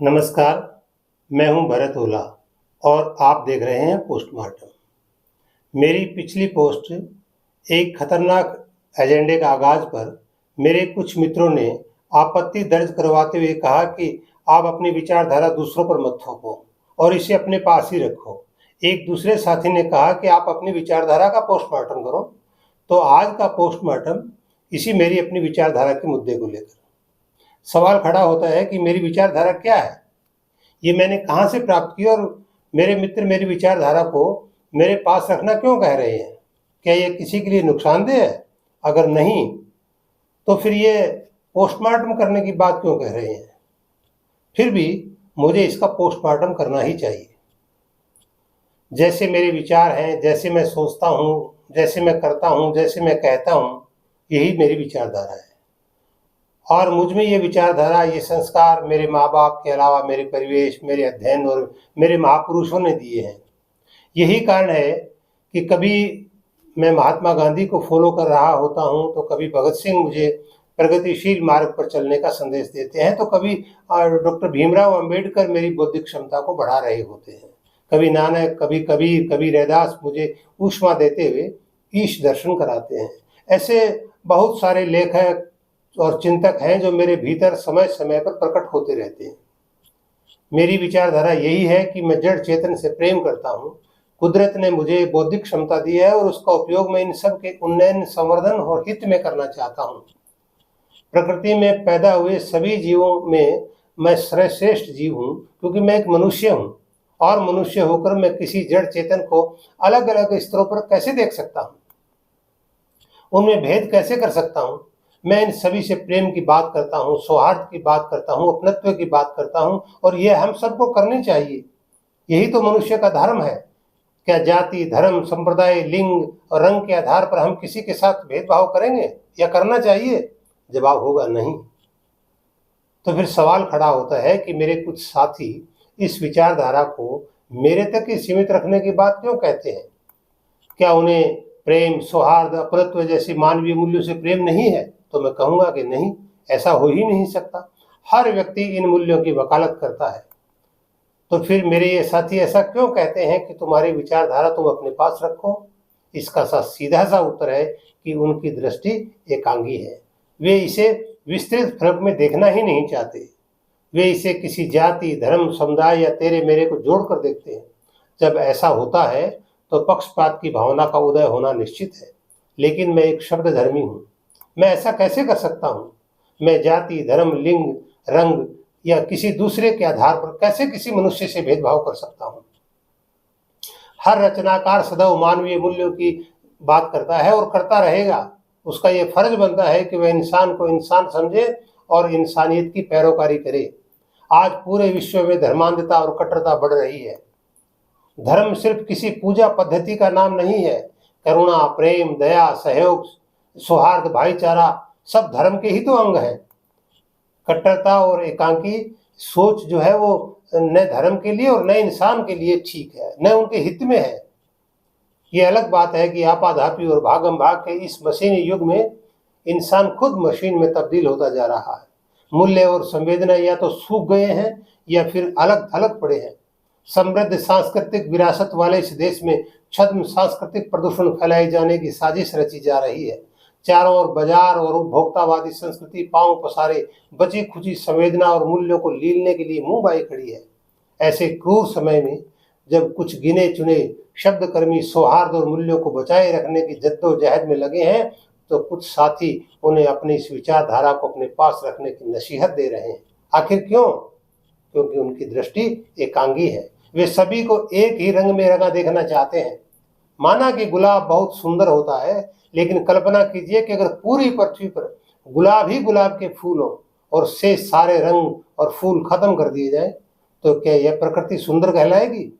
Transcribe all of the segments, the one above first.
नमस्कार, मैं हूं भरत ओला और आप देख रहे हैं पोस्टमार्टम। मेरी पिछली पोस्ट एक खतरनाक एजेंडे का आगाज पर मेरे कुछ मित्रों ने आपत्ति दर्ज करवाते हुए कहा कि आप अपनी विचारधारा दूसरों पर मत थोपो और इसे अपने पास ही रखो। एक दूसरे साथी ने कहा कि आप अपनी विचारधारा का पोस्टमार्टम करो। तो आज का पोस्टमार्टम इसी मेरी अपनी विचारधारा के मुद्दे को लेकर। सवाल खड़ा होता है कि मेरी विचारधारा क्या है, ये मैंने कहाँ से प्राप्त की और मेरे मित्र मेरी विचारधारा को मेरे पास रखना क्यों कह रहे हैं? क्या ये किसी के लिए नुकसानदेह है? अगर नहीं, तो फिर ये पोस्टमार्टम करने की बात क्यों कह रहे हैं? फिर भी मुझे इसका पोस्टमार्टम करना ही चाहिए। जैसे मेरे विचार हैं, जैसे मैं सोचता हूँ, जैसे मैं करता हूँ, जैसे मैं कहता हूँ, यही मेरी विचारधारा है। और मुझ में ये विचारधारा, ये संस्कार मेरे माँ बाप के अलावा मेरे परिवेश, मेरे अध्ययन और मेरे महापुरुषों ने दिए हैं। यही कारण है कि कभी मैं महात्मा गांधी को फॉलो कर रहा होता हूँ, तो कभी भगत सिंह मुझे प्रगतिशील मार्ग पर चलने का संदेश देते हैं, तो कभी डॉक्टर भीमराव अंबेडकर मेरी बौद्धिक क्षमता को बढ़ा रहे होते हैं। कभी नानक, कभी कबीर, कभी रैदास मुझे ऊष्मा देते हुए ईश दर्शन कराते हैं। ऐसे बहुत सारे लेखक और चिंतक हैं जो मेरे भीतर समय समय पर प्रकट होते रहते हैं। मेरी विचारधारा यही है कि मैं जड़ चेतन से प्रेम करता हूँ। कुदरत ने मुझे बौद्धिक क्षमता दी है और उसका उपयोग मैं इन सब के उन्नयन, संवर्धन और हित में करना चाहता हूँ। प्रकृति में पैदा हुए सभी जीवों में मैं सर्वश्रेष्ठ जीव हूँ, क्योंकि मैं एक मनुष्य हूँ। और मनुष्य होकर मैं किसी जड़ चेतन को अलग अलग स्तरों पर कैसे देख सकता हूँ? उनमें भेद कैसे कर सकता हूँ? मैं इन सभी से प्रेम की बात करता हूँ, सौहार्द की बात करता हूँ, अपनत्व की बात करता हूँ, और यह हम सबको करनी चाहिए। यही तो मनुष्य का धर्म है। क्या जाति, धर्म, संप्रदाय, लिंग और रंग के आधार पर हम किसी के साथ भेदभाव करेंगे या करना चाहिए? जवाब होगा नहीं। तो फिर सवाल खड़ा होता है कि मेरे कुछ साथी इस विचारधारा को मेरे तक ही सीमित रखने की बात क्यों कहते हैं? क्या उन्हें प्रेम, सौहार्द, अपनत्व जैसे मानवीय मूल्यों से प्रेम नहीं है? तो मैं कहूँगा कि नहीं, ऐसा हो ही नहीं सकता। हर व्यक्ति इन मूल्यों की वकालत करता है। तो फिर मेरे ये साथी ऐसा क्यों कहते हैं कि तुम्हारी विचारधारा तुम अपने पास रखो? इसका सीधा सा उत्तर है कि उनकी दृष्टि एकांगी है। वे इसे विस्तृत फलक में देखना ही नहीं चाहते। वे इसे किसी जाति, धर्म, समुदाय या तेरे मेरे को जोड़कर देखते हैं। जब ऐसा होता है तो पक्षपात की भावना का उदय होना निश्चित है। लेकिन मैं एक शब्द धर्मी हूँ। मैं ऐसा कैसे कर सकता हूँ? मैं जाति, धर्म, लिंग, रंग या किसी दूसरे के आधार पर कैसे किसी मनुष्य से भेदभाव कर सकता हूँ? हर रचनाकार सदैव मानवीय मूल्यों की बात करता है और करता रहेगा। उसका ये फर्ज बनता है कि वह इंसान को इंसान समझे और इंसानियत की पैरोकारी करे। आज पूरे विश्व में धर्मांधता और कट्टरता बढ़ रही है। धर्म सिर्फ किसी पूजा पद्धति का नाम नहीं है। करुणा, प्रेम, दया, सहयोग, सौहार्द, भाईचारा सब धर्म के ही तो अंग हैं। कट्टरता और एकांकी सोच जो है वो न धर्म के लिए और न इंसान के लिए ठीक है, न उनके हित में है। ये अलग बात है कि आपाधापी और भागम भाग के इस मशीनी युग में इंसान खुद मशीन में तब्दील होता जा रहा है। मूल्य और संवेदना या तो सूख गए हैं या फिर अलग थलग पड़े हैं। समृद्ध सांस्कृतिक विरासत वाले इस देश में छद्म सांस्कृतिक प्रदूषण फैलाए जाने की साजिश रची जा रही है। चारों ओर बाजार और उपभोक्तावादी संस्कृति पांव पसारे बची खुची संवेदना और मूल्यों को लीलने के लिए मुंह बाई खड़ी है। ऐसे क्रूर समय में जब कुछ गिने चुने शब्दकर्मी सौहार्द और मूल्यों को बचाए रखने की जद्दोजहद में लगे हैं, तो कुछ साथी उन्हें अपनी इस विचारधारा को अपने पास रखने की नसीहत दे रहे हैं। आखिर क्यों? क्योंकि उनकी दृष्टि एकांगी है। वे सभी को एक ही रंग में रंगा देखना चाहते हैं। माना कि गुलाब बहुत सुंदर होता है, लेकिन कल्पना कीजिए कि अगर पूरी पृथ्वी पर गुलाब ही गुलाब के फूल हो और शेष सारे रंग और फूल खत्म कर दिए जाएं, तो क्या यह प्रकृति सुंदर कहलाएगी?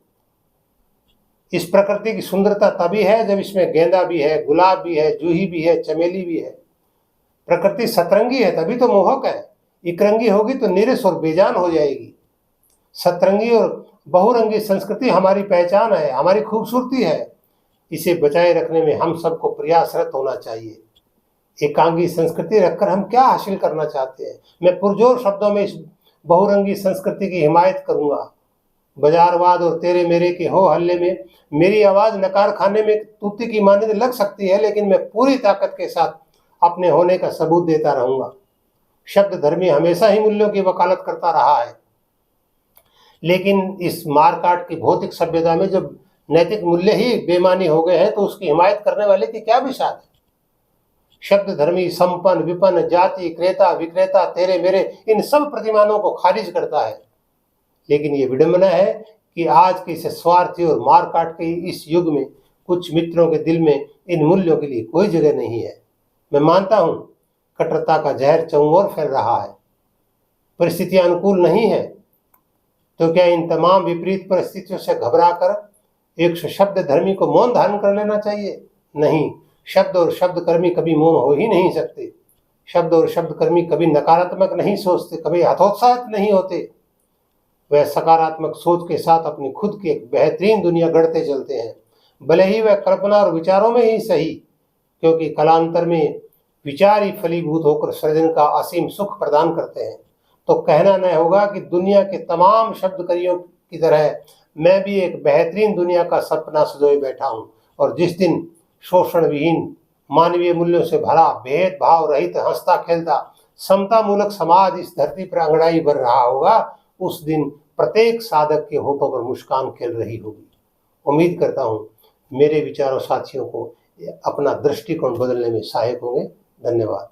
इस प्रकृति की सुंदरता तभी है जब इसमें गेंदा भी है, गुलाब भी है, जूही भी है, चमेली भी है। प्रकृति सतरंगी है तभी तो मोहक है। इकरंगी होगी तो निरस और बेजान हो जाएगी। सतरंगी और बहुरंगी संस्कृति हमारी पहचान है, हमारी खूबसूरती है। इसे बचाए रखने में हम सबको प्रयासरत होना चाहिए। एकांगी संस्कृति रखकर हम क्या हासिल करना चाहते हैं? मैं पुरजोर शब्दों में इस बहुरंगी संस्कृति की हिमायत करूंगा। बाजारवाद और तेरे मेरे के हो हल्ले में मेरी आवाज नकार खाने में तूती की मानने लग सकती है, लेकिन मैं पूरी ताकत के साथ अपने होने का सबूत देता रहूंगा। शब्द धर्मी हमेशा ही मूल्यों की वकालत करता रहा है, लेकिन इस मारकाट की भौतिक सभ्यता में जब नैतिक मूल्य ही बेमानी हो गए हैं तो उसकी हिमायत करने वाले की क्या विशाल है। शब्द धर्मी संपन्न विपन्न जाति क्रेता विक्रेता तेरे मेरे इन सब प्रतिमानों को खारिज करता है। लेकिन ये विडंबना है कि आज के इस स्वार्थी और मारकाट के इस युग में कुछ मित्रों के दिल में इन मूल्यों के लिए कोई जगह नहीं है। मैं मानता हूं कट्टरता का जहर चौं ओर फैल रहा है, परिस्थितियां अनुकूल नहीं है, तो क्या इन तमाम विपरीत परिस्थितियों से घबराकर एक शब्द धर्मी को मौन धारण कर लेना चाहिए? नहीं, शब्द और शब्दकर्मी कभी मौन हो ही नहीं सकते। शब्द और शब्दकर्मी कभी नकारात्मक नहीं सोचते, कभी हतोत्साहित नहीं होते। वह सकारात्मक सोच के साथ अपनी खुद की एक बेहतरीन दुनिया गढ़ते चलते हैं, भले ही वह कल्पना और विचारों में ही सही, क्योंकि कालांतर में विचार ही फलीभूत होकर सृजन का असीम सुख प्रदान करते हैं। तो कहना न होगा कि दुनिया के तमाम शब्दकर्मियों की तरह मैं भी एक बेहतरीन दुनिया का सपना सजोए बैठा हूँ, और जिस दिन शोषण विहीन मानवीय मूल्यों से भरा भेदभाव रहित हंसता खेलता समता मूलक समाज इस धरती पर अंगड़ाई भर रहा होगा, उस दिन प्रत्येक साधक के होठों पर मुस्कान खेल रही होगी। उम्मीद करता हूँ मेरे विचारों साथियों को अपना दृष्टिकोण बदलने में सहायक होंगे। धन्यवाद।